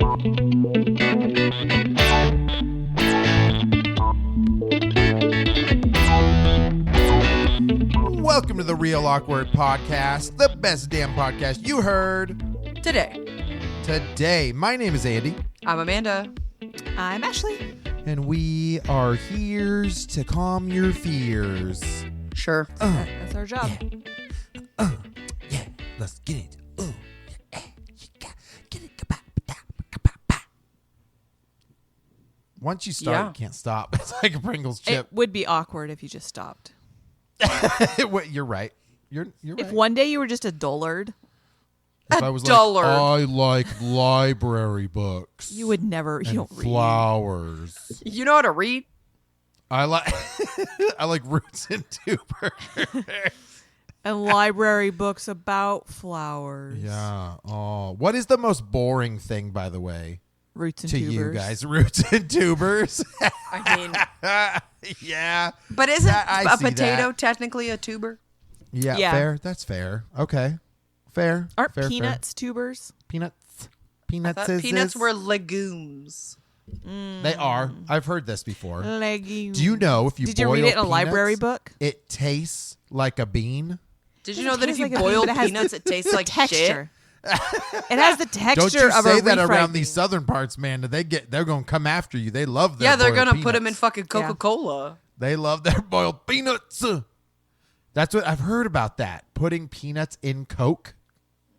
Welcome to the Real Awkward Podcast, the best damn podcast you heard today. My name is Andy. I'm Amanda. I'm Ashlee. And we are here to calm your fears. Sure. That's our job. Yeah, let's get it. Get it. Once you start, you can't stop. It's like a Pringles chip. It would be awkward if you just stopped. You're right. You're right. If one day you were just a dullard. If I was like, I like library books. You would never. You don't read. Flowers. You know how to read? I like roots and tubers. And library books about flowers. Yeah. Oh, what is the most boring thing, by the way? Roots and to tubers. You guys, roots and tubers. I mean, yeah. But isn't a potato technically a tuber? Yeah, fair. That's fair. Okay. Fair. Aren't fair, peanuts tubers? Peanuts Peanuts were legumes. They are. I've heard this before. Legumes. Do you know if you Did you read it in a peanuts, library book? It tastes like a bean. Did you know that if you boil peanuts, it tastes like texture? Shit? It has the texture Don't you of say a that refried around bean. these southern parts, man. They're going to come after you. They love their they're boiled going to put them in peanuts. fucking Coca-Cola. They love their boiled peanuts. That's what I've heard about that. Putting peanuts in Coke.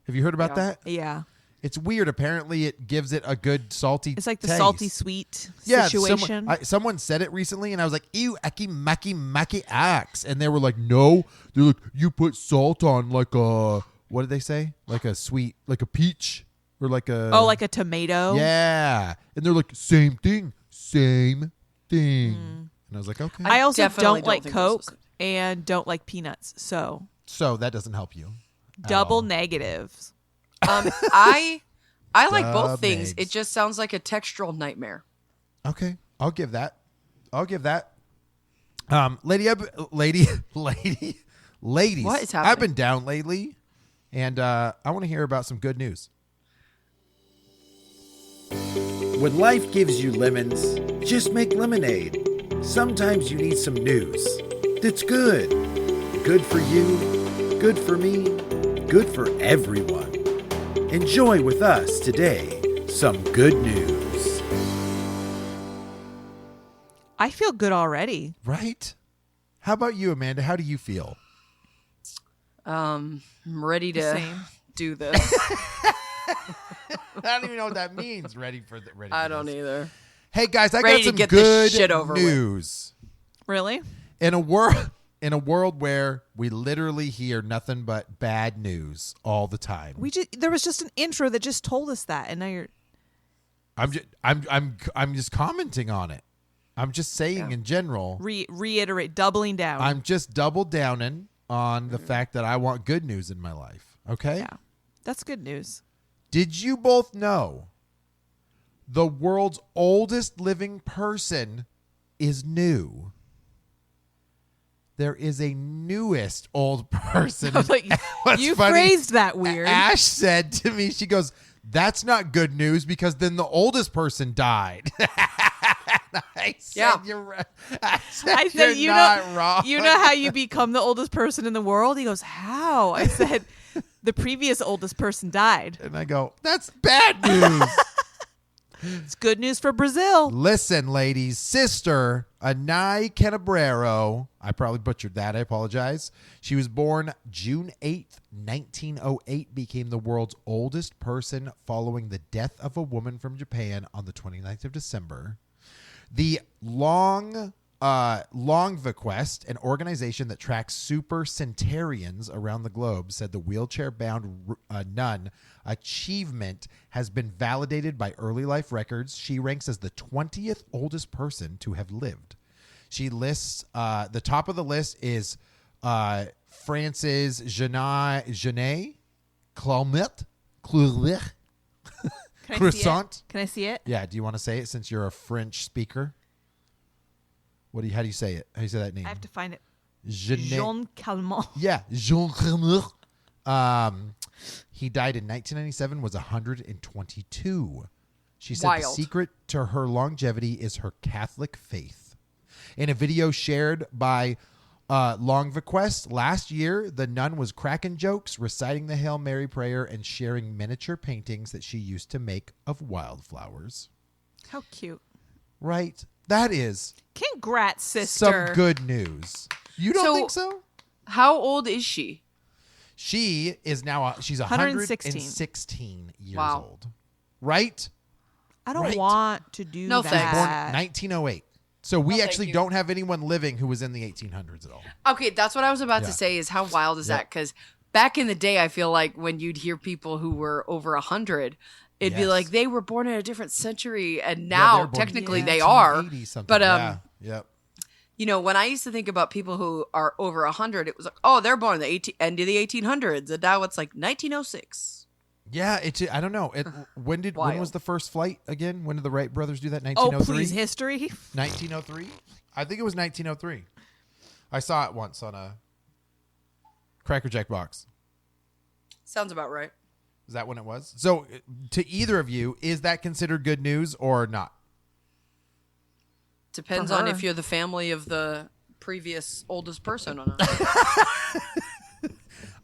Have you heard about that? Yeah. It's weird. Apparently, it gives it a good salty It's like the taste. salty sweet situation. Someone said it recently, and I was like, ew, aki, maki, maki, axe. And they were like, no. They're like, you put salt on like a, what did they say? Like a sweet, like a peach or like a. Oh, like a tomato? Yeah. And they're like, same thing. And I was like, okay. I also don't like think Coke and don't like peanuts. So that doesn't help you. Double negatives. I like both things. Negs. It just sounds like a textural nightmare. Okay. I'll give that. Ladies. What is happening? I've been down lately, and I want to hear about some good news. When life gives you lemons, just make lemonade. Sometimes you need some news that's good. Good for you, good for me, good for everyone. Enjoy with us today some good news. I feel good already. Right? How about you, Amanda? How do you feel? I'm ready to Same. do this. I don't even know what that means. Ready. I don't either. Hey guys, I Ready got to some get this good shit over with. news. Really? In a world where we literally hear nothing but bad news all the time. There was just an intro that just told us that, and now you're. I'm just commenting on it. I'm just saying in general. Reiterate, doubling down. I'm just double downing on the fact that I want good news in my life. Okay? Yeah, that's good news. Did you both know the world's oldest living person is new? There is a newest old person. I was like, you phrased that weird. Ash said to me, she goes, that's not good news because then the oldest person died. I said, you're right. I said, you're not wrong. You know how you become the oldest person in the world? He goes, how? I said, the previous oldest person died. And I go, that's bad news. It's good news for Brazil. Listen, ladies, sister Anai Canabrero, I probably butchered that. I apologize. She was born June 8th, 1908, became the world's oldest person following the death of a woman from Japan on the 29th of December. The Longvaquest, an organization that tracks super centenarians around the globe, said the wheelchair-bound nun achievement has been validated by early life records. She ranks as the 20th oldest person to have lived. She lists the top of the list is France's Genet Clomet Croissant. Can I see it? Yeah. Do you want to say it since you're a French speaker? How do you say it? How do you say that name? I have to find it. Jean Calment. Yeah, Jean Calment. He died in 1997. Was 122. She said the Wild. secret to her longevity is her Catholic faith. In a video shared by Longvequest last year, the nun was cracking jokes, reciting the Hail Mary prayer, and sharing miniature paintings that she used to make of wildflowers. How cute. Right? That is Congrats, sister. some good news. You don't So- think so? How old is she? She is now, she's 116 years Wow. old. Right? I don't Right. want to do No that. thanks. Born 1908. So we thank actually you. don't have anyone living who was in the 1800s at all. Okay, that's what I was about Yeah. to say is how wild is Yep. that? Because back in the day, I feel like when you'd hear people who were over 100, it'd be Yes. like they were born in a different century, and Yeah, now they were born in technically they are. 1880 something. But yeah. Yep. you know, when I used to think about people who are over 100, it was like, oh, they're born in the end of the 1800s, and now it's like 1906. Yeah, I don't know. When was Wild. the first flight again? When did the Wright brothers do that? Oh, 1903? please, history. 1903? I think it was 1903. I saw it once on a Cracker Jack box. Sounds about right. Is that when it was? So, to either of you, is that considered good news or not? Depends For on her. if you're the family of the previous oldest person or not.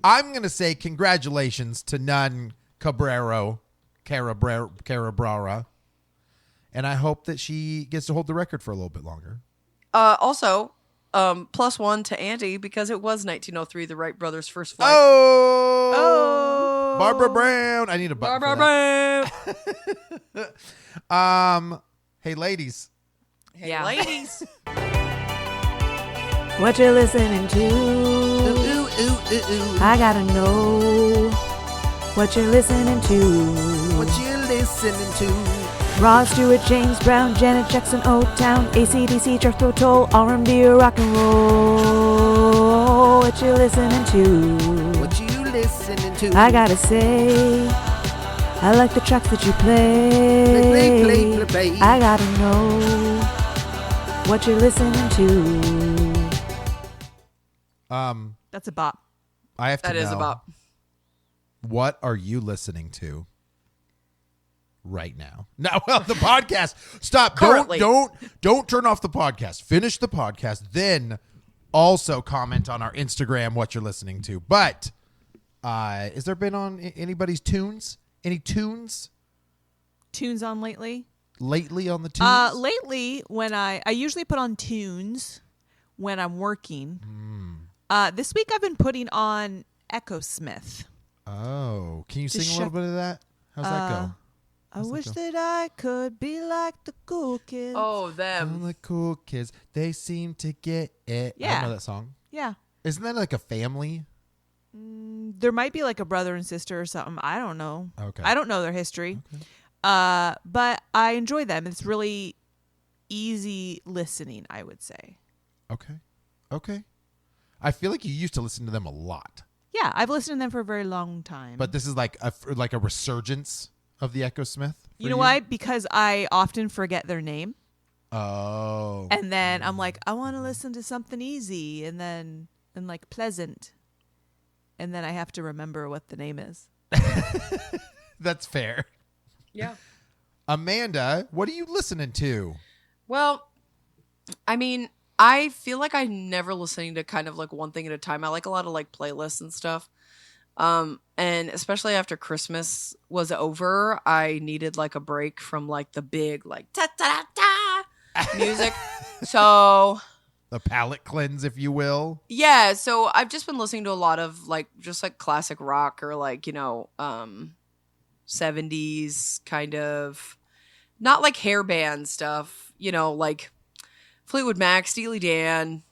I'm going to say congratulations to Nun Carabrara. And I hope that she gets to hold the record for a little bit longer. Also, +1 to Andy because it was 1903, the Wright brothers' first flight. Oh! Barbara Brown. I need a button Barbara for Brown. that. Hey, ladies. Hey, Yeah. ladies. What you listening to? I gotta know what you're listening to. What you listening to? Rod Stewart, James Brown, Janet Jackson, O-Town, AC/DC, Truck Pro Toll, R&B, or rock and roll. What you listening to? What you listening to? I gotta say, I like the tracks that you play. Play. I gotta know what you're listening to. That's a bop. I have to That know. is about. What are you listening to right now? No, well, the podcast. Stop. Currently. Don't turn off the podcast. Finish the podcast. Then also comment on our Instagram what you're listening to. But has there been on anybody's tunes? Any tunes Tunes on lately? lately on the tunes? Lately, when I usually put on tunes when I'm working. This week I've been putting on Echo Smith. Oh, can you Just sing a little bit of that? How's that go? I wish that I could be like the cool kids. Oh, All them. the cool kids, they seem to get it. I Yeah. don't know that song. Yeah. Isn't that like a family? There might be like a brother and sister or something. I don't know. Okay. I don't know their history. But I enjoy them. It's really easy listening, I would say. Okay. I feel like you used to listen to them a lot, Yeah, I've listened to them for a very long time. but this is like a resurgence of the Echo Smith. for you know why? Because I often forget their name. Oh. And then I'm like, I want to listen to something easy and like pleasant. And then I have to remember what the name is. That's fair. Yeah. Amanda, what are you listening to? Well, I mean, I feel like I'm never listening to kind of like one thing at a time. I like a lot of like playlists and stuff. And especially after Christmas was over, I needed like a break from like the big like ta ta ta music. So The palate cleanse, if you will. yeah, so I've just been listening to a lot of like just like classic rock or like, 70s kind of, not like hair band stuff, like Fleetwood Mac, Steely Dan,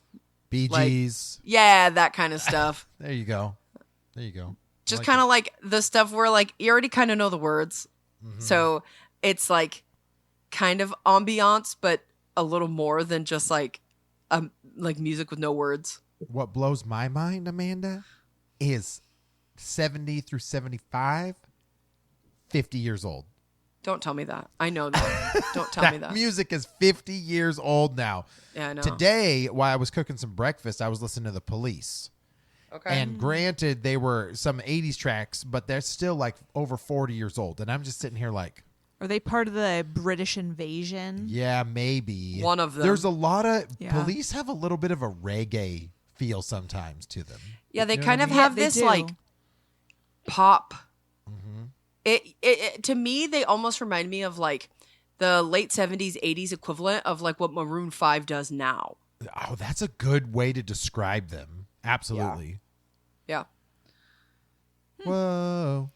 Bee Like- Gees. yeah, that kind of stuff. There you go. Just kind of like the stuff where like you already kind of know the words. Mm-hmm. So it's like kind of ambiance, but a little more than just like music with no words. What blows my mind, Amanda, is 70 through 75, 50 years old. Don't tell me that. I know that. Don't tell me that. Music is 50 years old now. Yeah, I know. Today, while I was cooking some breakfast, I was listening to the Police. Okay. And granted, they were some 80s tracks, but they're still like over 40 years old. And I'm just sitting here like, Are they part of the British invasion? Yeah, maybe. One of them. There's a lot of Yeah. Police have a little bit of a reggae feel sometimes to them. Yeah, they You know kind what of I mean? have Yeah, they this do. like pop. Mm-hmm. It to me, they almost remind me of like the late 70s, 80s equivalent of like what Maroon 5 does now. Oh, that's a good way to describe them. Absolutely. Yeah. Whoa.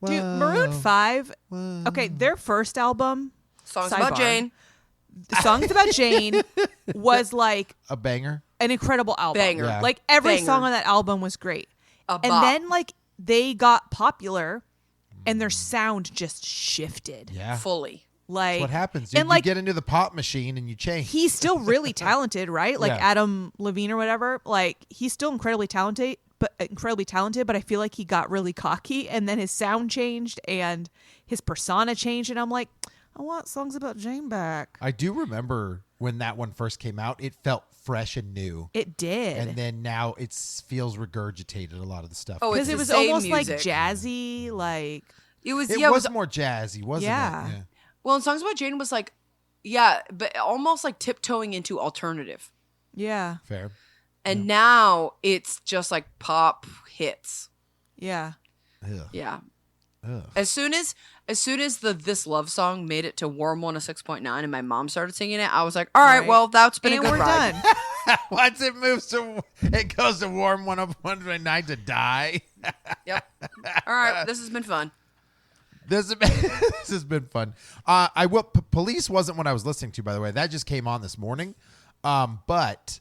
Dude, Whoa. Maroon 5, Whoa. okay, their first album, Songs Sidebar. about Jane. The Songs About Jane, was like A banger. an incredible album. Banger. Yeah. Like every Banger. song on that album was great. A And bop. then like they got popular and their sound just shifted. Yeah. Fully. Like That's what happens. Dude. and You like get into the pop machine and you change. he's still really talented, right? Like Yeah. Adam Levine or whatever. Like he's still incredibly talented, but I feel like he got really cocky and then his sound changed and his persona changed and I'm like, I want Songs About Jane back. I do remember when that one first came out, it felt fresh and new. It did. And then now it feels regurgitated, a lot of the stuff. Oh, Because it's it the was same almost music. like jazzy, like It was it yeah, was it was more jazzy, wasn't Yeah. it? Yeah. well, and Songs About Jane was like yeah, but almost like tiptoeing into alternative. yeah, Fair. And now it's just like pop hits. yeah. Ugh. Yeah. Ugh. As soon as the This Love song made it to Warm 106.9 and my mom started singing it, I was like, all right, Right. well, that's been And a good we're ride. done. Once it moves to, it goes to warm 101.9 to die. Yep. All right, this has been fun. This has been fun. Police wasn't what I was listening to, by the way. That just came on this morning. But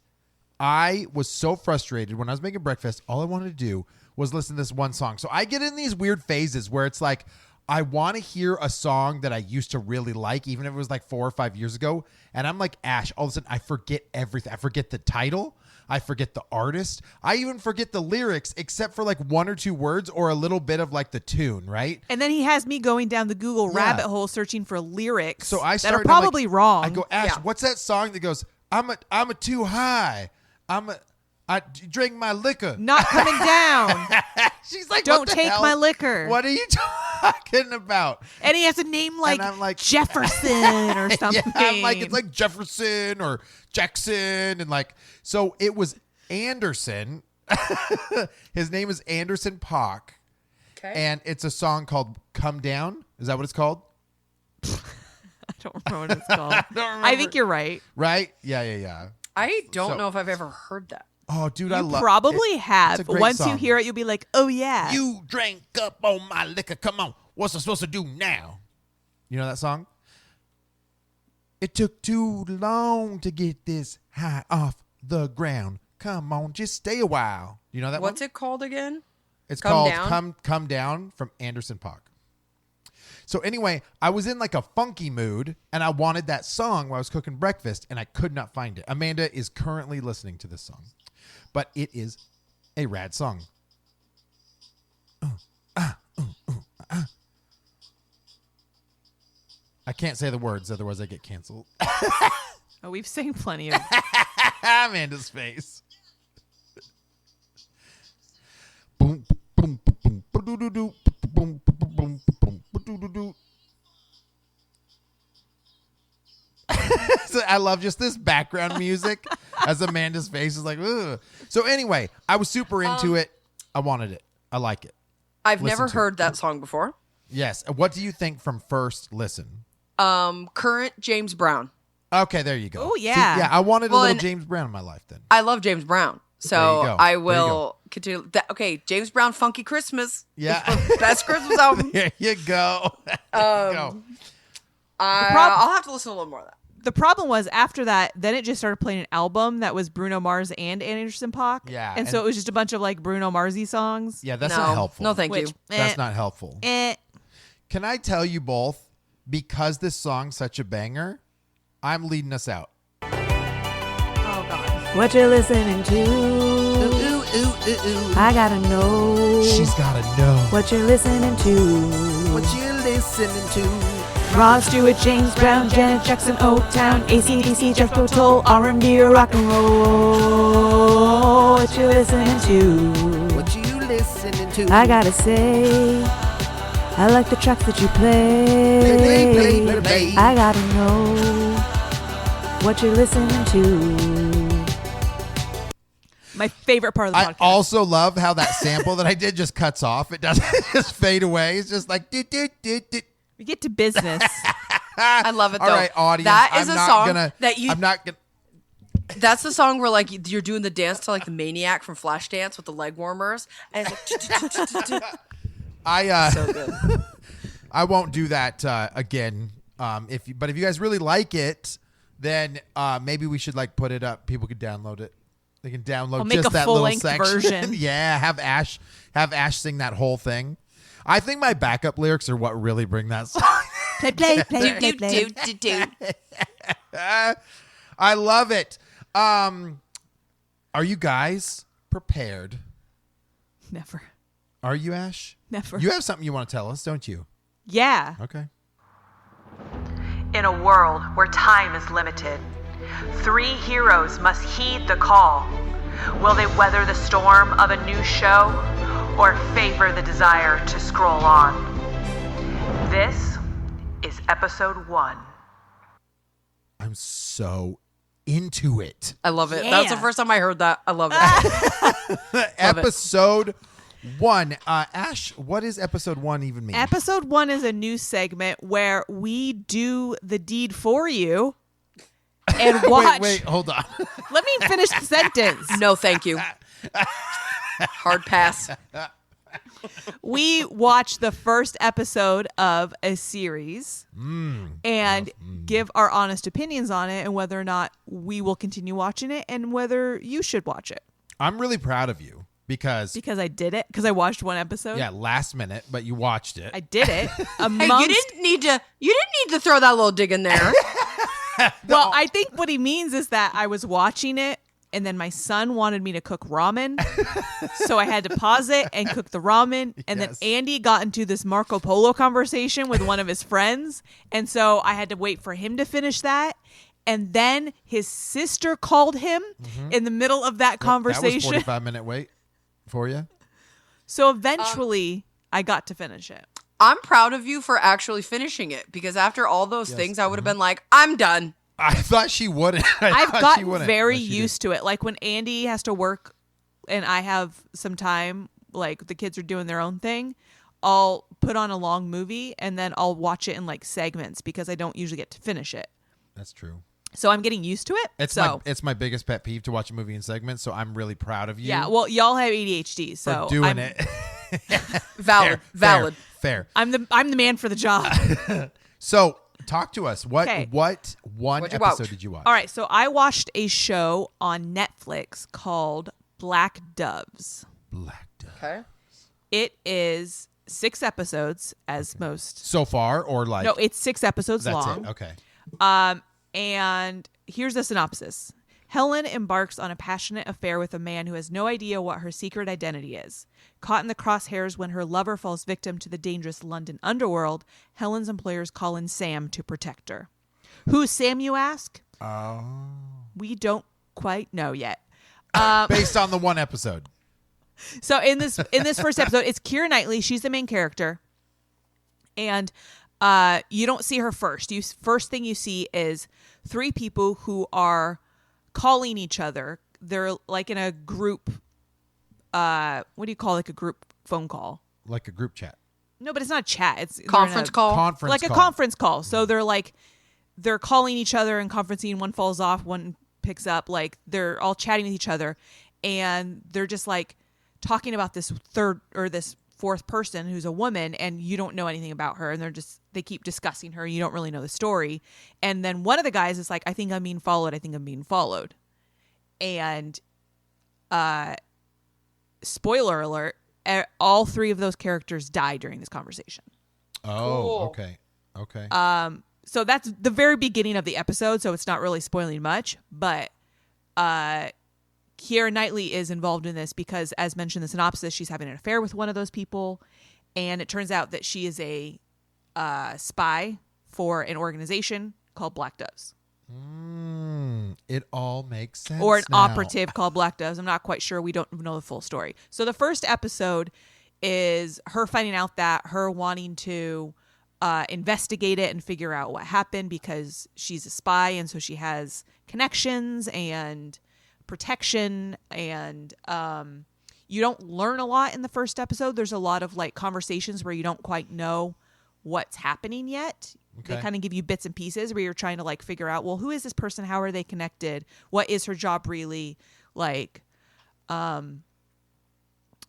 I was so frustrated when I was making breakfast. All I wanted to do was listen to this one song. So I get in these weird phases where it's like, I want to hear a song that I used to really like, even if it was like 4 or 5 years ago. And I'm like, Ash, all of a sudden I forget everything. I forget the title. I forget the artist. I even forget the lyrics, except for like 1 or 2 words or a little bit of like the tune, right? And then he has me going down the Google Yeah. rabbit hole searching for lyrics So I that started, are probably I'm like, wrong. I go, Ash, Yeah. what's that song that goes, I'm a too high. I drink my liquor. Not coming down. She's like, Don't what the take hell? my liquor. What are you talking about? And he has a name like, I'm like- Jefferson or something. Yeah, I'm like, it's like Jefferson or Jackson. And like, so it was Anderson. His name is Anderson Paak. Okay. And it's a song called Come Down. Is that what it's called? I don't remember what it's called. don't I remember. think you're right. Right? Yeah. I don't So- know if I've ever heard that. Oh, dude, I You love probably it. have. It's a great Once you song. hear it, you'll be like, oh, yeah. You drank up on my liquor. Come on. What's I supposed to do now? You know that song? It took too long to get this high off the ground. Come on, just stay a while. You know that What's one? it called again? It's Come called Down? Come Down from Anderson Paak. So anyway, I was in like a funky mood and I wanted that song while I was cooking breakfast and I could not find it. Amanda is currently listening to this song, but it is a rad song. I can't say the words, otherwise I get canceled. Oh, we've seen plenty of. Amanda's face. Boom, boom, boom, boom, boom, boom, boom, boom, boom, boom, boom. So I love just this background music as Amanda's face is like, ugh. So anyway, I was super into it. I wanted it. I like it. I've Listen never to heard that song before. Yes. What do you think from first listen? Current James Brown. Okay, there you go. Oh, yeah. See, yeah, I wanted Well, a little and- James Brown in my life then. I love James Brown. There So you go. I There you will continue. Okay, James Brown, Funky Christmas. Yeah. Best Christmas album. There you go. There you go. I'll have to listen to a little more of that. The problem was after that, then it just started playing an album that was Bruno Mars and Anderson Paak. Yeah, And so and- it was just a bunch of like Bruno Marsy songs. Yeah, that's no, not helpful. No, thank Which, you. That's not helpful. Eh. Can I tell you both, because this song's such a banger, I'm leading us out. Oh, God. What you listening to? I gotta know. She's gotta know. What you listening to? What you listening to? Rod Stewart, James Brown, Janet Jackson, O-Town, AC/DC, Jethro Tull, R&B, or rock and roll. What you listening to? What you listening to? I gotta say, I like the tracks that you play. I gotta know what you're listening to. My favorite part of the I podcast. also love how that sample that I did just cuts off. It doesn't just fade away. It's just like, do. We get to business. I love it though. All right, audience. That is I'm a not song gonna, that you. I'm not gonna. That's the song where like you're doing the dance to like the Maniac from Flashdance with the leg warmers, and it's like so good. I won't do that again. If you guys really like it, then maybe we should like put it up. People could download it. They can download I'll make just a that little full-length section. version. Yeah, have Ash sing that whole thing. I think my backup lyrics are what really bring that song. Play. Do. I love it. Are you guys prepared? Never. Are you, Ash? Never. You have something you want to tell us, don't you? Yeah. Okay. In a world where time is limited, 3 heroes must heed the call. Will they weather the storm of a new show or favor the desire to scroll on? This is episode 1. I'm so into it. I love it. Yeah. That was the first time I heard that. I love it. Episode 1. Ash, what does episode 1 even mean? Episode 1 is a new segment where we do the deed for you and watch. Wait, hold on. Let me finish the sentence. No, thank you. Hard pass. We watch the first episode of a series and give our honest opinions on it and whether or not we will continue watching it and whether you should watch it. I'm really proud of you because I did it. Because I watched one episode. yeah, last minute, but you watched it. I did it. Hey, Amongst, you didn't need to throw that little dig in there. well, I think what he means is that I was watching it and then my son wanted me to cook ramen. So I had to pause it and cook the ramen. And Yes. then Andy got into this Marco Polo conversation with one of his friends. And so I had to wait for him to finish that. And then his sister called him in the middle of that That was conversation. 45-minute wait for you. So eventually I got to finish it. I'm proud of you for actually finishing it because after all those things, I would have been like, I'm done. I thought she wouldn't. I've gotten very used to it. Like when Andy has to work and I have some time, like the kids are doing their own thing, I'll put on a long movie and then I'll watch it in like segments because I don't usually get to finish it. That's true. So I'm getting used to it. It's my biggest pet peeve to watch a movie in segments, so I'm really proud of you. Yeah, well, y'all have ADHD, for so doing it. Valid. Fair. I'm the man for the job. So talk to us. What Okay. what one What'd you episode watch? did you watch? All right, so I watched a show on Netflix called Black Doves. Black Dove. Okay. It is 6 episodes, as most. So far, or like No, it's 6 episodes that's long. it. Okay. And here's the synopsis. Helen embarks on a passionate affair with a man who has no idea what her secret identity is. Caught in the crosshairs when her lover falls victim to the dangerous London underworld, Helen's employers call in Sam to protect her. Who's Sam, you ask? Oh. We don't quite know yet. Based on the one episode. So in this first episode, it's Keira Knightley. She's the main character. And you don't see her first. First thing you see is 3 people who are calling each other. They're like in a group. What do you call like a group phone call? Like a group chat. No, but it's not a chat. It's Conference call. Conference like call. a conference call. So they're calling each other and conferencing. One falls off, one picks up. Like they're all chatting with each other, and they're just like talking about this third or this fourth person who's a woman, and you don't know anything about her, and they keep discussing her. You don't really know the story, and then one of the guys is like, "I think I'm being followed. I think I'm being followed," and spoiler alert: all 3 of those characters die during this conversation. Oh, Cool. okay. So that's the very beginning of the episode, so it's not really spoiling much, but Keira Knightley is involved in this because, as mentioned in the synopsis, she's having an affair with one of those people, and it turns out that she is a spy for an organization called Black Doves. It all makes sense. Or an now. operative called Black Doves. I'm not quite sure. We don't know the full story. So the first episode is her finding out that her wanting to investigate it and figure out what happened because she's a spy, and so she has connections and protection, and you don't learn a lot in the first episode. There's a lot of like conversations where you don't quite know what's happening yet. Okay. They kind of give you bits and pieces where you're trying to like figure out, well, who is this person? How are they connected? What is her job really? Like,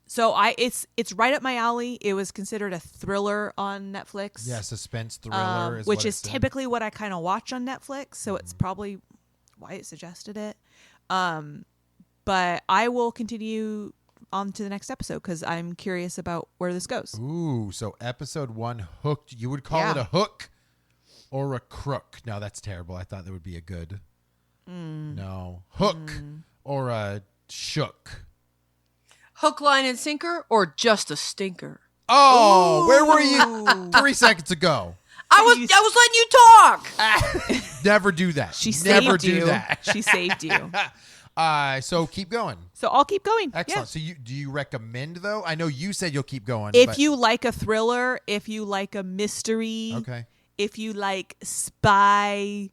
so it's right up my alley. It was considered a thriller on Netflix. Yeah, suspense thriller, which is typically what I kind of watch on Netflix. So it's probably why it suggested it. But I will continue on to the next episode because I'm curious about where this goes. Ooh, so episode 1 hooked. You would call it a hook or a crook? No, that's terrible. I thought that would be a good. No, hook or a shook. Hook, line, and sinker, or just a stinker? Oh, where were you 3 seconds ago? I was letting you talk. Never do that. She Never saved do you. that. She saved you. So keep going. So I'll keep going. Excellent. Yeah. So do you recommend though? I know you said you'll keep going. If but- you like a thriller, if you like a mystery, okay, if you like spy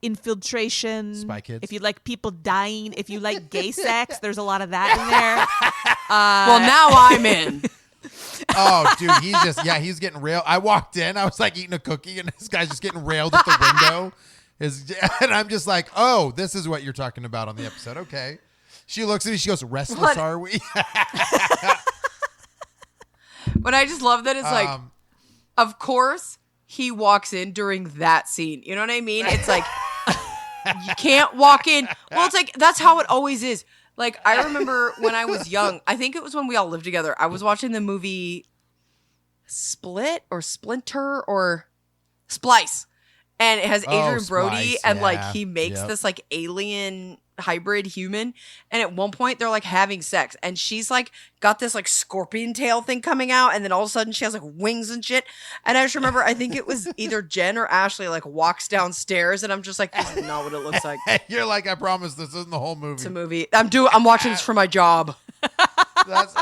infiltration, Spy Kids. if you like people dying, if you like gay sex, there's a lot of that in there. Well, now I'm in. oh, dude, he's getting railed. I walked in, I was like eating a cookie, and this guy's just getting railed at the window. And I'm just like, oh, this is what you're talking about on the episode. Okay. She looks at me, she goes, restless What? are we? But I just love that it's like, of course, he walks in during that scene. You know what I mean? It's like, you can't walk in. Well, it's like, that's how it always is. Like, I remember when I was young, I think it was when we all lived together, I was watching the movie Split or Splinter or Splice. And it has Adrian Brody, Splice, and like yeah. he makes Yep. this like alien hybrid human. And at one point they're like having sex, and she's like got this like scorpion tail thing coming out, and then all of a sudden she has like wings and shit. And I just remember, I think it was either Jen or Ashlee like walks downstairs, and I'm just like, this is not what it looks like. You're like, I promise this isn't the whole movie. It's a movie. I'm watching this for my job. That's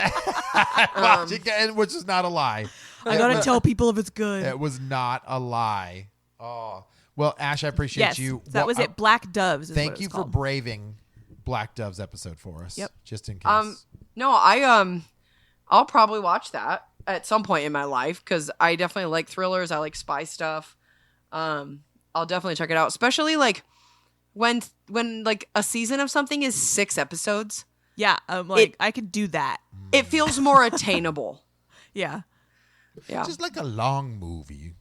which is not a lie. I gotta tell people if it's good. It was not a lie. Oh, well, Ash, I appreciate Yes, you. that was it. Black Doves. Is Thank what you it's for called. braving Black Dove's episode for us. Yep. Just in case. No, I'll probably watch that at some point in my life because I definitely like thrillers. I like spy stuff. I'll definitely check it out, especially like when like a season of something is 6 episodes. Yeah, like I could do that. It feels more attainable. Yeah. Yeah. Just like a long movie.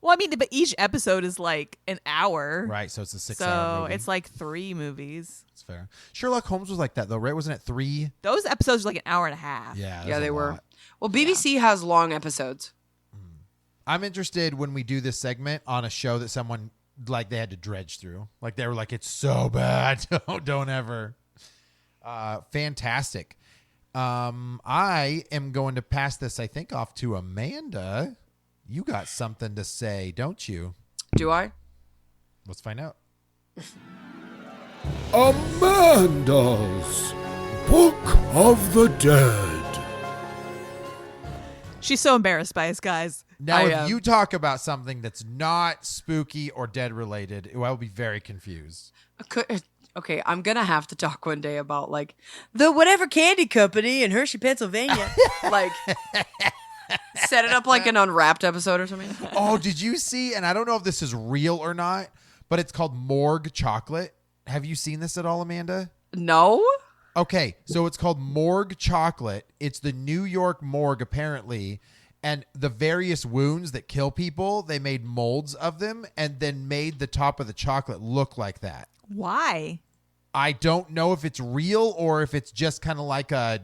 Well, I mean, but each episode is like an hour. Right, so it's a 6-hour So movie. it's like 3 movies. It's fair. Sherlock Holmes was like that, though, right? Wasn't it 3? Those episodes are like an hour and a half. Yeah, Yeah, they were. lot. Well, BBC has long episodes. I'm interested when we do this segment on a show that someone, like, they had to dredge through. Like, they were like, it's so bad. Don't ever. Fantastic. I am going to pass this, I think, off to Amanda. You got something to say, don't you? Do I? Let's find out. Amanda's Book of the Dead. She's so embarrassed by us, guys. Now, if you talk about something that's not spooky or dead related, I will be very confused. Okay, I'm gonna have to talk one day about like the whatever candy company in Hershey, Pennsylvania. Like, set it up like an Unwrapped episode or something. Oh, did you see? And I don't know if this is real or not, but it's called Morgue Chocolate. Have you seen this at all, Amanda? No. Okay, so it's called Morgue Chocolate. It's the New York morgue, apparently. And the various wounds that kill people, they made molds of them and then made the top of the chocolate look like that. Why? I don't know if it's real or if it's just kind of like a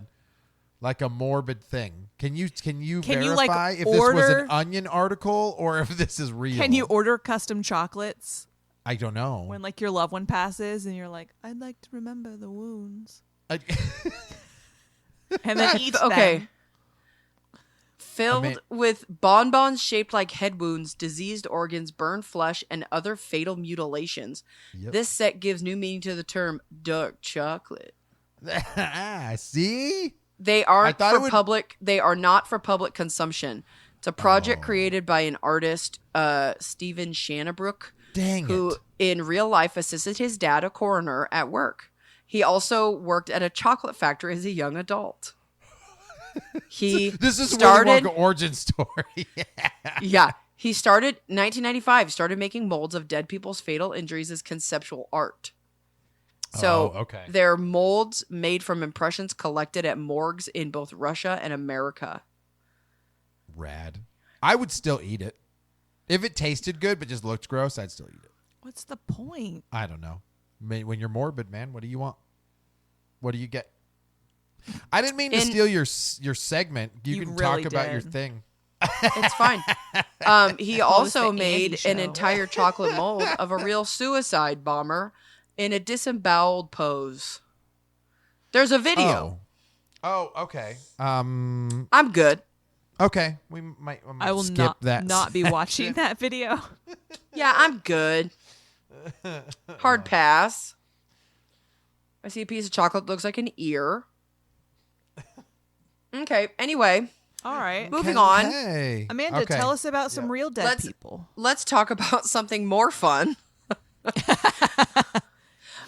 morbid thing. Can you verify if this was an Onion article or if this is real? Can you order custom chocolates I don't know. when like your loved one passes and you're like, I'd like to remember the wounds, and then eat Okay. them. Filled with bonbons shaped like head wounds, diseased organs, burned flesh, and other fatal mutilations. Yep. This set gives new meaning to the term dark chocolate. See? They aren't thought for it would- public. They are not for public consumption. It's a project created by an artist, Stephen Shannabrook, Dang who it. in real life assisted his dad, a coroner, at work. He also worked at a chocolate factory as a young adult. He This is started, Willy Wonka origin story. yeah. He started 1995. Started making molds of dead people's fatal injuries as conceptual art. So okay. they're molds made from impressions collected at morgues in both Russia and America. Rad. I would still eat it. If it tasted good but just looked gross, I'd still eat it. What's the point? I don't know. When you're morbid, man, what do you want? What do you get? I didn't mean to steal your segment. You can really talk about your did. thing. It's fine. He also the made Andy an Show. entire chocolate mold of a real suicide bomber in a disemboweled pose. There's a video. Oh, okay. I'm good. Okay. We might I will skip that. not be watching that video. Yeah, I'm good. Hard pass. I see a piece of chocolate that looks like an ear. Okay, anyway, All right. moving on. Hey. Amanda, Okay. tell us about some real dead Let's- people. Let's talk about something more fun.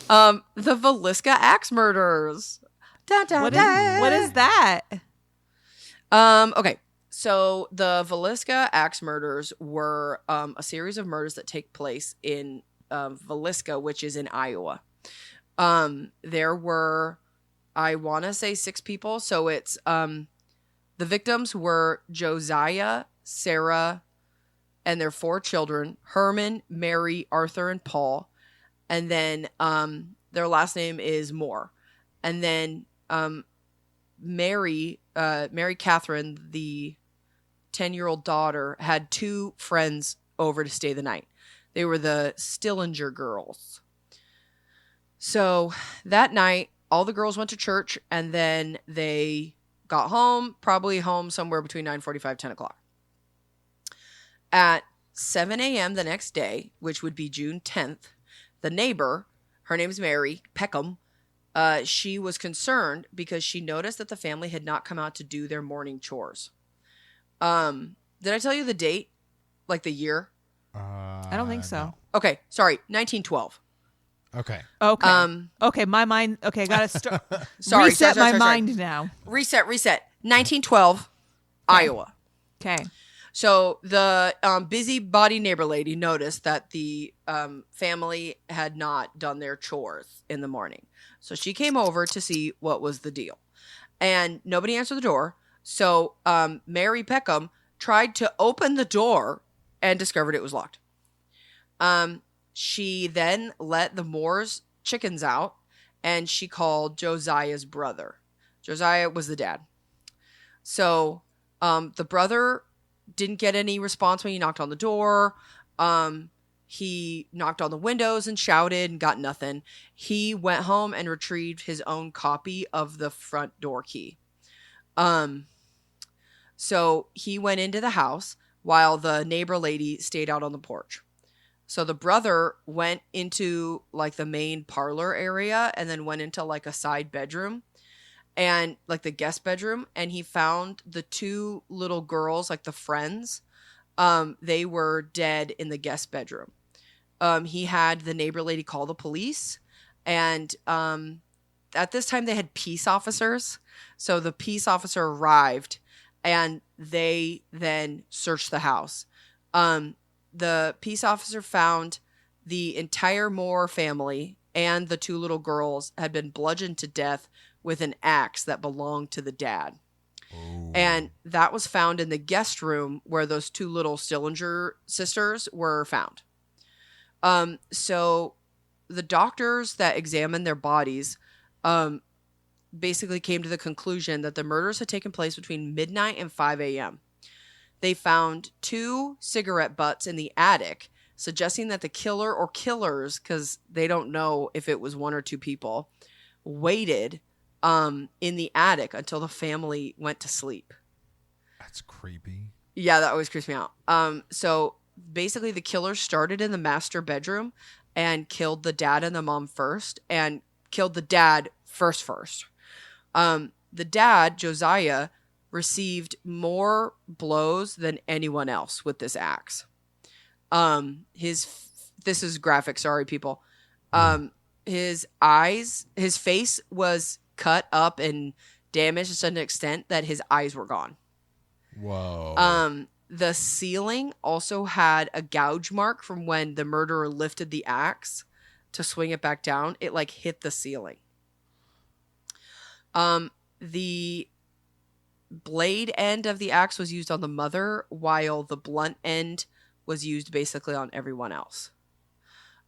The Velisca axe murders. Dun, dun, What dun. is that? Okay. So the Velisca axe murders were a series of murders that take place in Velisca, which is in Iowa. There were, I want to say 6 people. So it's the victims were Josiah, Sarah, and their 4 children, Herman, Mary, Arthur, and Paul. And then their last name is Moore. And then Mary Catherine, the 10-year-old daughter, had 2 friends over to stay the night. They were the Stillinger girls. So that night, all the girls went to church, and then they got home, probably home somewhere between 9:45, 10 o'clock. At 7 a.m. the next day, which would be June 10th, the neighbor, her name's Mary Peckham, she was concerned because she noticed that the family had not come out to do their morning chores. Did I tell you the date? Like the year? I don't think so. Okay, sorry, 1912. Okay. Okay. Okay, my mind. Okay, gotta start. Sorry, reset sorry, my sorry. mind now. Reset. 1912, Iowa. Okay. So the busybody neighbor lady noticed that the family had not done their chores in the morning. So she came over to see what was the deal. And nobody answered the door. So Mary Peckham tried to open the door and discovered it was locked. She then let the Moore's chickens out, and she called Josiah's brother. Josiah was the dad. So the brother didn't get any response when he knocked on the door. He knocked on the windows and shouted and got nothing. He went home and retrieved his own copy of the front door key. So he went into the house while the neighbor lady stayed out on the porch. So the brother went into like the main parlor area and then went into like a side bedroom and like the guest bedroom, and he found the 2 little girls, like the friends. They were dead in the guest bedroom. He had the neighbor lady call the police, and at this time they had peace officers. So the peace officer arrived and they then searched the house. The peace officer found the entire Moore family and the 2 little girls had been bludgeoned to death with an axe that belonged to the dad. Ooh. And that was found in the guest room where those 2 little Stillinger sisters were found. So the doctors that examined their bodies basically came to the conclusion that the murders had taken place between midnight and 5 a.m. They found 2 cigarette butts in the attic, suggesting that the killer or killers, because they don't know if it was 1 or 2 people, waited in the attic until the family went to sleep. That's creepy. Yeah, that always creeps me out. So basically the killer started in the master bedroom and killed the dad and the mom first, and killed the dad first. The dad, Josiah, received more blows than anyone else with this axe. This is graphic, sorry people. His face was cut up and damaged to such an extent that his eyes were gone. Whoa. The ceiling also had a gouge mark from when the murderer lifted the axe to swing it back down. It like hit the ceiling. The blade end of the axe was used on the mother, while the blunt end was used basically on everyone else.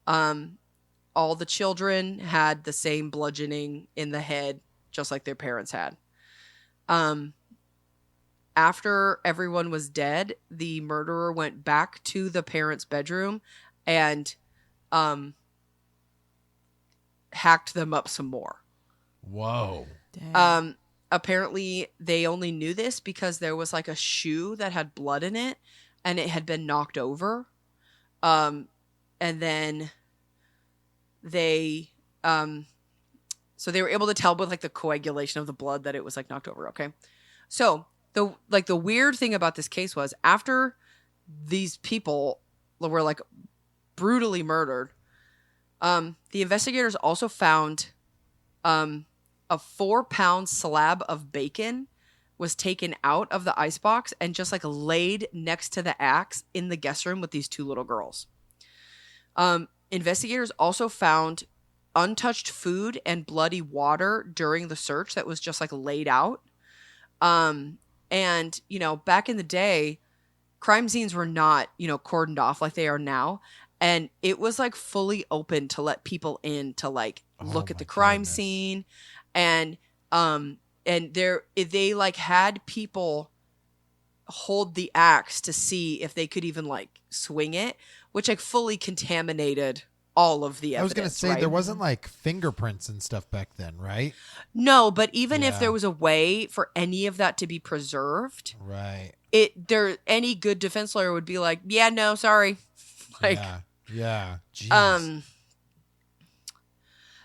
All the children had the same bludgeoning in the head, just like their parents had. After everyone was dead, the murderer went back to the parents' bedroom and hacked them up some more. Whoa. Dang. Apparently, they only knew this because there was like a shoe that had blood in it, and it had been knocked over. And then they so they were able to tell with like the coagulation of the blood that it was like knocked over. Okay, so the weird thing about this case was after these people were like brutally murdered, the investigators also found a 4-pound slab of bacon was taken out of the icebox and just like laid next to the axe in the guest room with these 2 little girls. Investigators also found untouched food and bloody water during the search that was just like laid out. And, you know, back in the day, crime scenes were not, you know, cordoned off like they are now. And it was like fully open to let people in to like look at the crime scene. And they like had people hold the axe to see if they could even like swing it, which like fully contaminated all of the evidence. I was going to say, right? there wasn't like fingerprints and stuff back then, right? No, but even if Yeah. there was a way for any of that to be preserved, Right. any good defense lawyer would be like, yeah, no, sorry. Like, yeah. Jeez.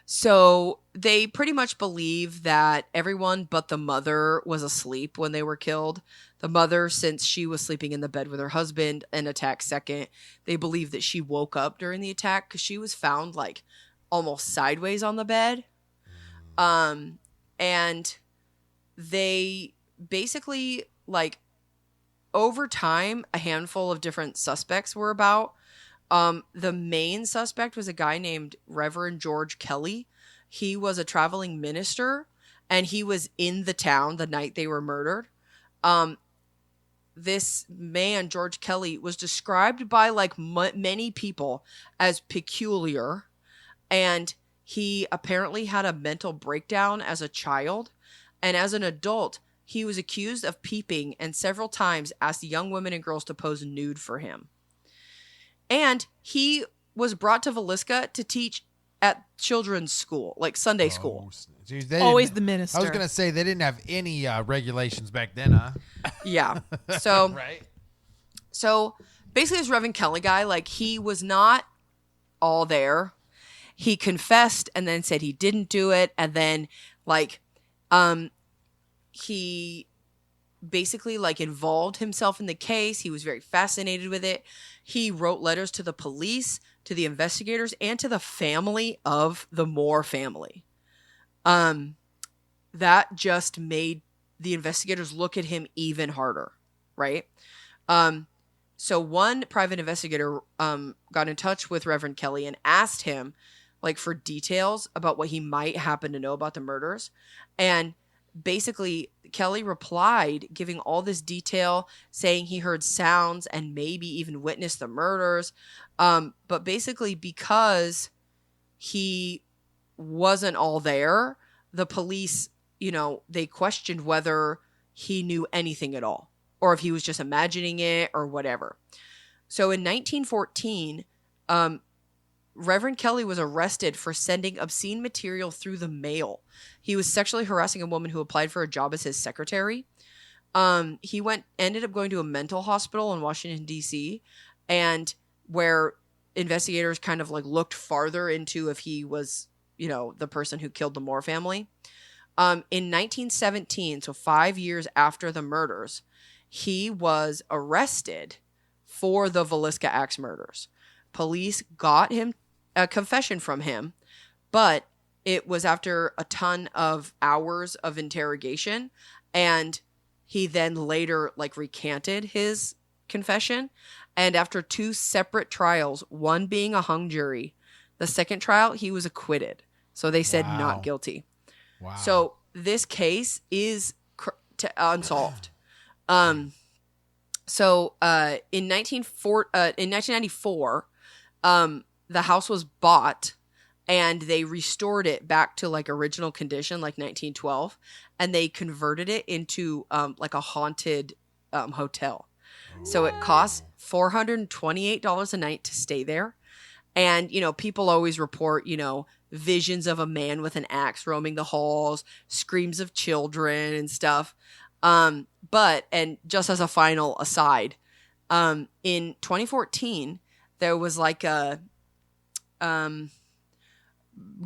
So they pretty much believe that everyone but the mother was asleep when they were killed. The mother, since she was sleeping in the bed with her husband and attacked second, they believe that she woke up during the attack because she was found like almost sideways on the bed. And they basically like over time, a handful of different suspects were about. The main suspect was a guy named Reverend George Kelly. He was a traveling minister, and he was in the town the night they were murdered. This man, George Kelly, was described by like many people as peculiar, and he apparently had a mental breakdown as a child, and as an adult, he was accused of peeping and several times asked young women and girls to pose nude for him. And he was brought to Villisca to teach at children's school, like Sunday school. Geez, they Always didn't- the minister. I was going to say, they didn't have any regulations back then, huh? Yeah. So, Right. so basically this Reverend Kelly guy, like he was not all there. He confessed and then said he didn't do it. And then like, he basically like involved himself in the case. He was very fascinated with it. He wrote letters to the police, to the investigators, and to the family of the Moore family. That just made the investigators look at him even harder, right? So one private investigator got in touch with Reverend Kelly and asked him like for details about what he might happen to know about the murders. And basically Kelly replied, giving all this detail, saying he heard sounds and maybe even witnessed the murders. But basically because he wasn't all there, the police, you know, they questioned whether he knew anything at all or if he was just imagining it or whatever. So in 1914, Reverend Kelly was arrested for sending obscene material through the mail. He was sexually harassing a woman who applied for a job as his secretary. He ended up going to a mental hospital in Washington, D.C., and where investigators kind of like looked farther into if he was, you know, the person who killed the Moore family. In 1917, so 5 years after the murders, he was arrested for the Villisca Axe murders. Police got him a confession from him, but it was after a ton of hours of interrogation, and he then later recanted his confession. And after 2 separate trials, one being a hung jury, the second trial he was acquitted. So they said not guilty. Wow. So this case is unsolved. In 1994, the house was bought and they restored it back to original condition, 1912, and they converted it into a haunted hotel. So it costs $428 a night to stay there. And, people always report, visions of a man with an axe roaming the halls, screams of children and stuff. But just as a final aside, in 2014, there was a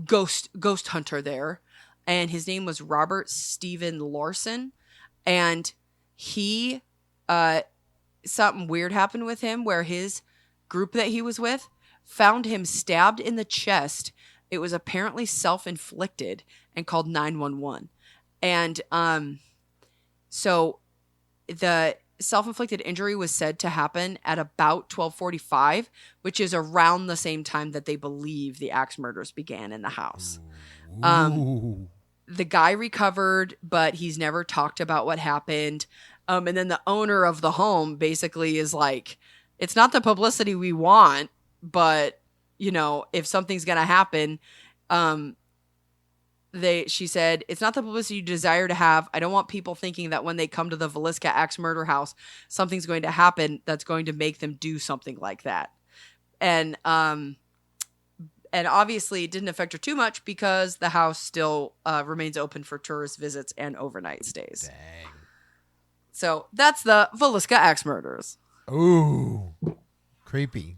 ghost hunter there, and his name was Robert Stephen Larson, and he something weird happened with him where his group that he was with found him stabbed in the chest. It was apparently self-inflicted, and called 911. And so the self-inflicted injury was said to happen at about 12:45, which is around the same time that they believe the axe murders began in the house. The guy recovered, but he's never talked about what happened. And then the owner of the home basically is like, it's not the publicity we want, but if something's going to happen, she said, it's not the publicity you desire to have. I don't want people thinking that when they come to the Villisca Axe murder house, something's going to happen that's going to make them do something like that. And obviously it didn't affect her too much because the house still remains open for tourist visits and overnight stays. Dang. So that's the Villisca Axe murders. Ooh, creepy.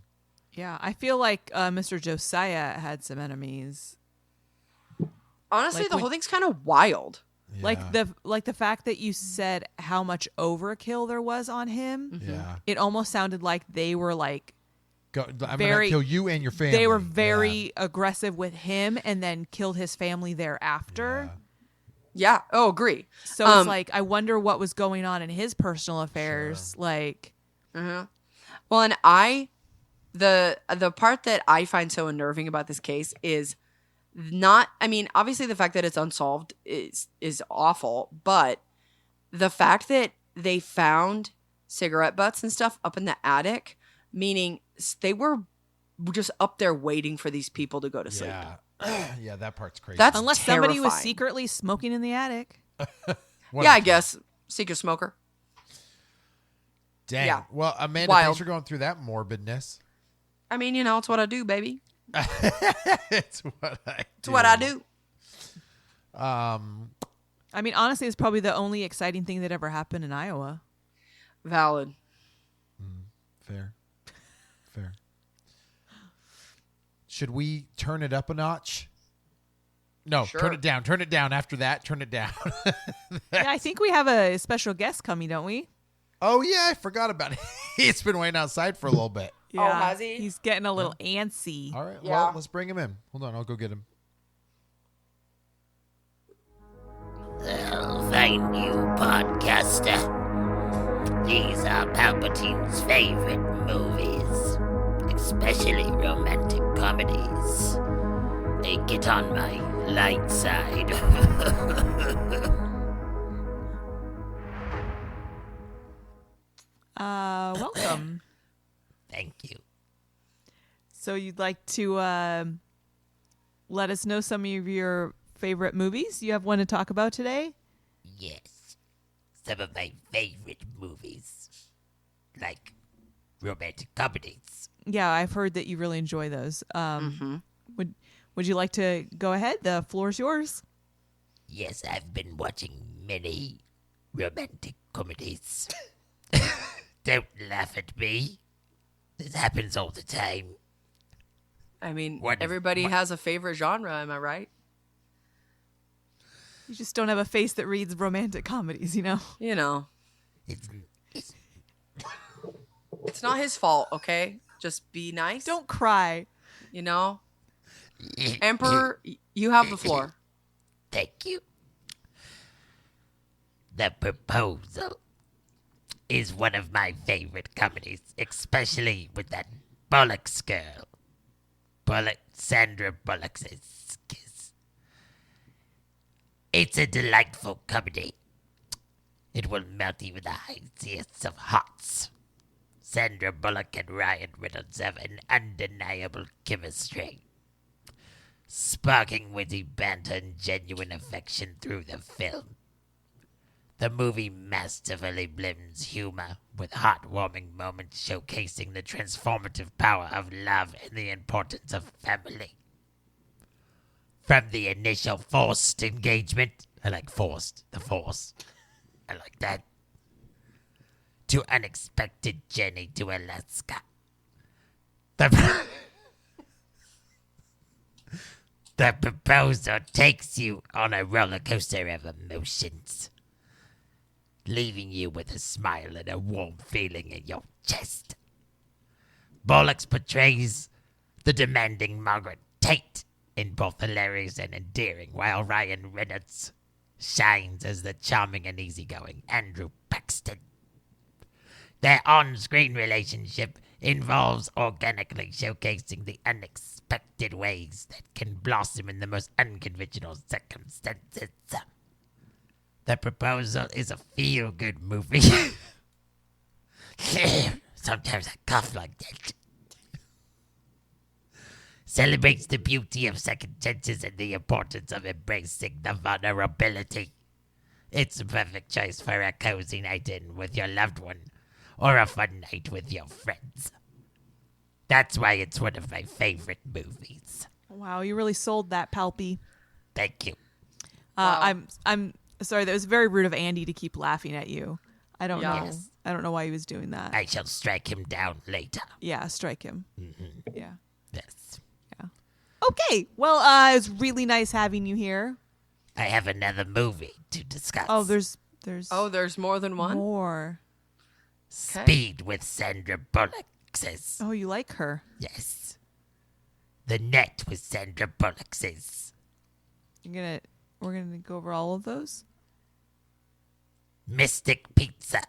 Yeah, I feel like Mr. Josiah had some enemies. Honestly, the whole thing's kind of wild. Yeah. Like the fact that you said how much overkill there was on him. Yeah. It almost sounded like they were I'm gonna kill you and your family. They were very aggressive with him and then killed his family thereafter. Yeah. Oh, agree. So it's I wonder what was going on in his personal affairs. Sure. Well, and the part that I find so unnerving about this case is obviously the fact that it's unsolved is awful, but the fact that they found cigarette butts and stuff up in the attic, meaning they were just up there waiting for these people to go to sleep. Yeah, that part's crazy. That's Unless somebody was secretly smoking in the attic. I guess. Secret smoker. Dang. Yeah. Well, Amanda, Wild. thanks for going through that morbidness. It's what I do, baby. It's what I do. It's what I do. Honestly, it's probably the only exciting thing that ever happened in Iowa. Valid. Fair. Should we turn it up a notch? No, Sure. turn it down. Turn it down after that. Turn it down. Yeah, I think we have a special guest coming, don't we? Oh, yeah, I forgot about it. He's been waiting outside for a little bit. Yeah. has he? He's getting a little antsy. All right, Yeah. well, let's bring him in. Hold on, I'll go get him. Well, fine you, podcaster. These are Palpatine's favorite movies, especially romantic comedies. They get on my light side. Welcome. Thank you. So you'd like to let us know some of your favorite movies you have one to talk about today? Yes. Some of my favorite movies. Like romantic comedies. Yeah, I've heard that you really enjoy those. Would you like to go ahead? The floor's yours. Yes, I've been watching many romantic comedies. Don't laugh at me. This happens all the time. Everybody has a favorite genre, am I right? You just don't have a face that reads romantic comedies, you know? You know, It's, it's not his fault, okay? Just be nice. Don't cry. You know? Emperor, you have the floor. Thank you. The Proposal is one of my favorite comedies, especially with that Bullock's girl. Sandra Bullock's. It's a delightful comedy. It will melt even the iciest of hearts. Sandra Bullock and Ryan Reynolds have an undeniable chemistry, sparking witty banter and genuine affection through the film. The movie masterfully blends humor with heartwarming moments showcasing the transformative power of love and the importance of family. From the initial forced engagement, I like forced, the force, I like that, to unexpected journey to Alaska. The Proposal takes you on a roller coaster of emotions, leaving you with a smile and a warm feeling in your chest. Bollocks portrays the demanding Margaret Tate in both hilarious and endearing, while Ryan Reynolds shines as the charming and easygoing Andrew Paxton. Their on-screen relationship involves organically showcasing the unexpected ways that can blossom in the most unconventional circumstances. The Proposal is a feel-good movie. Sometimes I cough like that. Celebrates the beauty of second chances and the importance of embracing the vulnerability. It's a perfect choice for a cozy night in with your loved one or a fun night with your friends. That's why it's one of my favorite movies. Wow, you really sold that, Palpy. Thank you. Wow. I'm sorry. That was very rude of Andy to keep laughing at you. I don't know. Yes. I don't know why he was doing that. I shall strike him down later. Yeah, strike him. Mm-hmm. Yeah. Yes. Okay. Well, it was really nice having you here. I have another movie to discuss. Oh, there's Oh, there's more than one? more. Speed with Sandra Bullock says. Oh, you like her? Yes. The Net with Sandra Bullock says. We're gonna go over all of those. Mystic Pizza.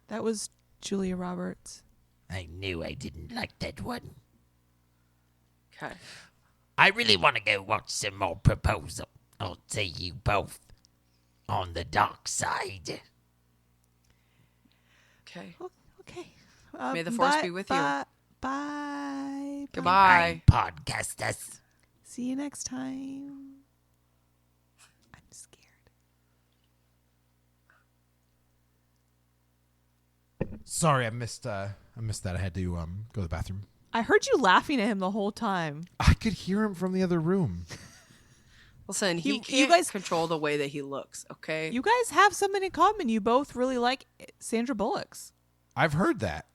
That was Julia Roberts. I knew I didn't like that one. Okay. I really want to go watch some more Proposal. I'll see you both on the dark side. Okay. Okay. May the force be with you. Bye. Goodbye. Podcasters. See you next time. I'm scared. Sorry, I missed that. I had to go to the bathroom. I heard you laughing at him the whole time. I could hear him from the other room. Listen, he You can't guys- control the way that he looks, okay? You guys have something in common. You both really like Sandra Bullock's. I've heard that.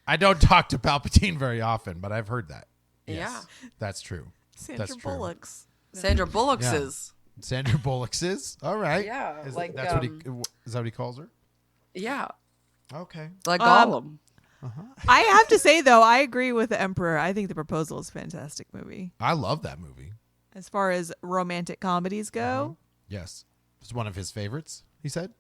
I don't talk to Palpatine very often, but I've heard that. Yes, that's true. Sandra That's true. Bullock's. Sandra Bullock's Yeah. is. Sandra Bullock's is all right. Yeah, is, like, that's what is that what he calls her? Yeah. Okay. Like Gollum. I have to say, though, I agree with the Emperor. I think The Proposal is a fantastic movie. I love that movie. As far as romantic comedies go, Yes, it's one of his favorites. He said.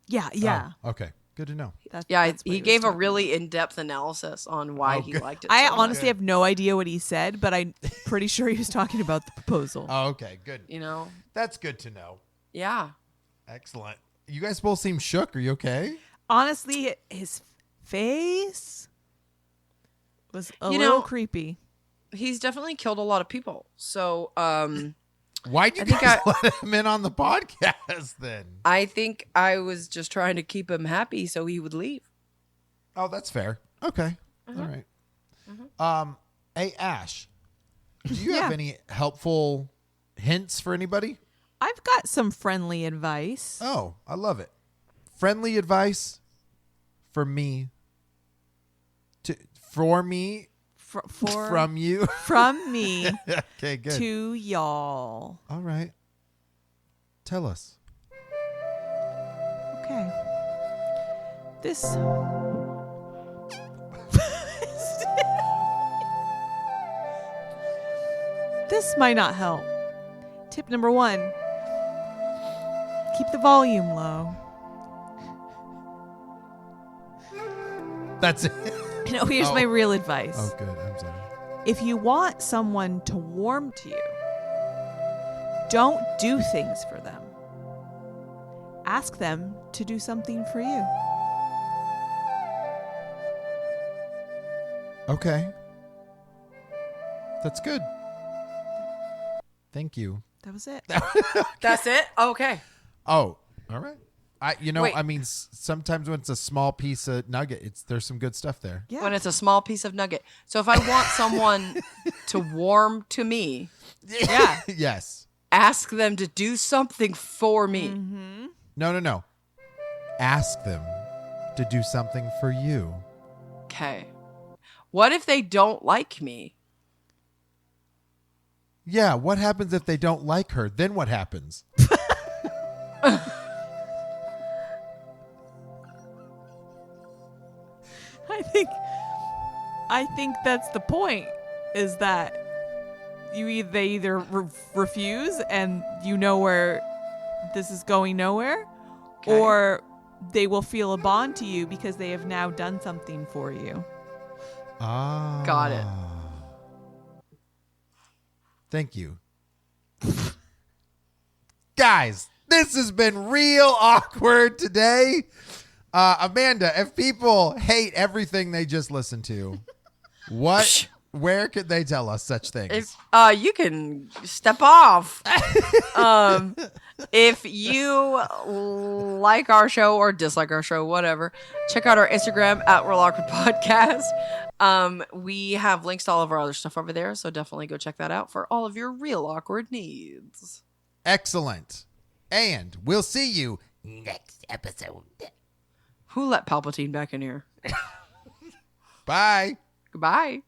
yeah. Oh, okay. Good to know. Yeah, that's what he was gave a talking really in-depth analysis on why he good. liked it I so much. honestly have no idea what he said, but I'm pretty sure he was talking about The Proposal. Oh, okay. Good. You know? That's good to know. Yeah. Excellent. You guys both seem shook. Are you okay? Honestly, his face was a You little know- creepy. He's definitely killed a lot of people. So, Why'd you I think guys let him in on the podcast then? I think I was just trying to keep him happy so he would leave. Oh, that's fair. Okay. All right. Hey, Ash, do you have Yeah. any helpful hints for anybody? I've got some friendly advice. Oh, I love it. Friendly advice for me. For me. For From you. from me Okay, good. to y'all. All right. Tell us. Okay. This. This might not help. Tip number 1. Keep the volume low. That's it. No, here's my real advice. Oh, good. I'm sorry. If you want someone to warm to you, don't do things for them. Ask them to do something for you. Okay. That's good. Thank you. That was it. That's it? Okay. Oh, all right. Wait. I mean, sometimes when it's a small piece of nugget, there's some good stuff there. Yeah. When it's a small piece of nugget. So if I want someone to warm to me, yeah, Yes. ask them to do something for me. Mm-hmm. No. Ask them to do something for you. Okay. What if they don't like me? Yeah, what happens if they don't like her? Then what happens? I think that's the point, is that they either refuse and you know where this is going nowhere, Okay. or they will feel a bond to you because they have now done something for you. Ah. Got it. Thank you. Guys, this has been real awkward today. Amanda, if people hate everything they just listened to, where could they tell us such things? If you can step off. If you like our show or dislike our show, whatever, check out our Instagram at Real Awkward Podcast. We have links to all of our other stuff over there, so definitely go check that out for all of your real awkward needs. Excellent. And we'll see you. Next episode. Who let Palpatine back in here? Bye. Goodbye.